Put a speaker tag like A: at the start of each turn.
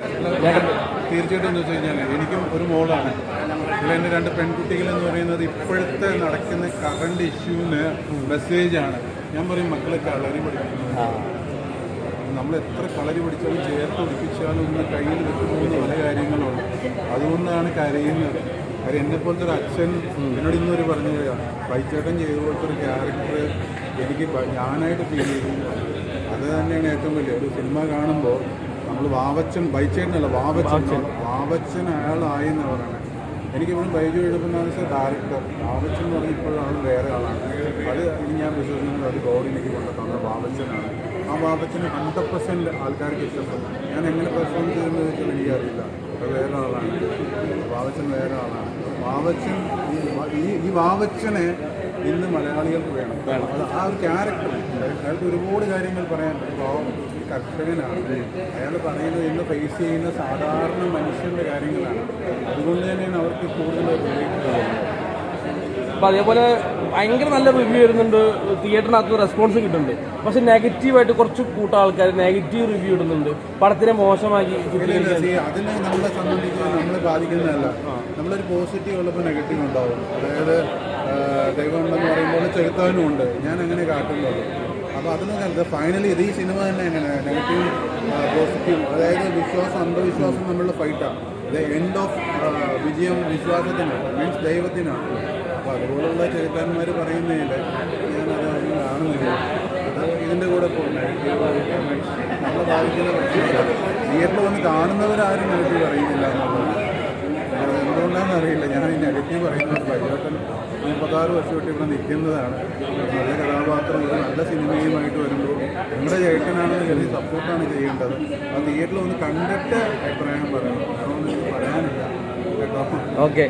A: തീർച്ചയായിട്ടും എന്ന് വെച്ച് കഴിഞ്ഞാൽ എനിക്കും ഒരു മോളാണ്. ഇതിൽ എൻ്റെ രണ്ട് പെൺകുട്ടികളെന്ന് പറയുന്നത് ഇപ്പോഴത്തെ നടക്കുന്ന കറണ്ട് ഇഷ്യൂവിന് മെസ്സേജാണ്. ഞാൻ പറയും മക്കളെ കളരി പഠിക്കുന്നു. നമ്മൾ എത്ര കളരി പഠിച്ചാലും ചേർത്ത് ഒടിപ്പിച്ചാലും ഒന്ന് കയ്യിൽ വെക്കുന്ന പല കാര്യങ്ങളുണ്ട്. അതുകൊണ്ടാണ് കരയുന്നത്. കാര്യം എന്നെപ്പോലത്തെ ഒരു അച്ഛൻ എന്നോട് ഇന്നൊരു പറഞ്ഞു ബൈച്ചേട്ടൻ ചെയ്ത പോലത്തെ ഒരു ക്യാരക്ടർ എനിക്ക് ഞാനായിട്ട് ഫീൽ ചെയ്യുന്നു. അത് തന്നെയാണ് ഏറ്റവും വലിയ ഒരു സിനിമ കാണുമ്പോൾ നമ്മൾ വാവച്ചൻ ബൈച്ചേട്ടനല്ല വാവച്ചൻ അയാളായി എന്ന് പറയുന്നത്. എനിക്കിപ്പോഴും ബൈജു എഴുതുന്ന ഡയറക്ടർ വാവച്ചൻ എന്ന് പറഞ്ഞാൽ ഇപ്പോഴും ആൾ വേറെ ആളാണ്. അത് ഇനി ഞാൻ വിശ്വസിക്കുന്നത് അത് ഗോഡ് എനിക്ക് കൊണ്ടുതന്ന വാവച്ചനാണ്. ആ വാവച്ചന് 100% ആൾക്കാർക്ക് ഇഷ്ടപ്പെടും. ഞാൻ എങ്ങനെ പെർഫോം ചെയ്യുന്നത് വെച്ചാൽ എനിക്കറിയില്ല. അത് വേറെ ആളാണ്. വാവച്ചൻ വേറെ ആളാണ്. വാവച്ചൻ ഈ വാവച്ചനെ ഇന്ന് മലയാളികൾക്ക് വേണം. അത് ആ ഒരു ക്യാരക്ടർ അയാൾക്ക് ഒരുപാട് കാര്യങ്ങൾ പറയാൻ കർഷകനാണ്. അയാൾ പറയുന്നത് ഇന്ന് ഫേസ് ചെയ്യുന്ന സാധാരണ മനുഷ്യരുടെ കാര്യങ്ങളാണ്. അതുകൊണ്ട് തന്നെയാണ് അവർക്ക് കൂടുതൽ
B: അപ്പം അതേപോലെ ഭയങ്കര നല്ല റിവ്യൂ വരുന്നുണ്ട്, തിയേറ്ററിനകത്ത് റെസ്പോൺസ് കിട്ടുന്നുണ്ട്. പക്ഷെ നെഗറ്റീവായിട്ട് കുറച്ച് കൂട്ടം ആൾക്കാർ നെഗറ്റീവ് റിവ്യൂ ഇടുന്നുണ്ട്, പടത്തിനെ മോശമാക്കി.
A: അതിന് നമ്മളെ സംബന്ധിച്ച് നമ്മളെ ബാധിക്കുന്നതല്ല. നമ്മളൊരു പോസിറ്റീവ് ഉള്ളപ്പോൾ നെഗറ്റീവ് ഉണ്ടാവും. അതായത് ദൈവം ഉണ്ടെന്ന് പറയുമ്പോൾ ചെലുത്താനും ഉണ്ട്. ഞാൻ അങ്ങനെ കാട്ടുന്നുള്ളൂ. അപ്പോൾ അതൊന്നും ഫൈനലി ഇത് ഈ സിനിമ തന്നെ എങ്ങനെ നെഗറ്റീവ് പോസിറ്റീവ്, അതായത് വിശ്വാസം അന്ധവിശ്വാസം തമ്മിലുള്ള ഫൈറ്റാണ്. എൻഡ് ഓഫ് വിജയം വിശ്വാസത്തിനാണ്, മീൻസ് ദൈവത്തിനാണ്. അപ്പോൾ അതുപോലുള്ള ചെറുക്കാന്മാർ പറയുന്നതിൽ ഞാനത് കാണുന്നില്ല. അത് ഇതിൻ്റെ കൂടെ നമ്മളെ ബാധിക്കുന്ന പ്രശ്നമില്ല. തിയേറ്ററിൽ വന്ന് കാണുന്നവരാരും നെഗറ്റീവ് അറിയുന്നില്ല എന്നുള്ളത് എന്തുകൊണ്ടാണെന്ന് അറിയില്ല. ഞാൻ ഈ നെഗറ്റീവ് പറയുന്നത് ബൈജോട്ടൻ 36 വർഷമായിട്ട് ഇവിടെ നിൽക്കുന്നതാണ്. നല്ല കഥാപാത്രം ഒരു നല്ല സിനിമയുമായിട്ട് വരുമ്പോൾ നിങ്ങളുടെ ചേട്ടനാണെന്ന് കരുതി സപ്പോർട്ടാണ് ചെയ്യേണ്ടത്. ആ തിയേറ്ററിൽ ഒന്ന് കണ്ടിട്ട് അഭിപ്രായം പറയണം. അതൊന്നും എനിക്ക് പറയാനില്ല കേട്ടോ.
B: ഓക്കെ.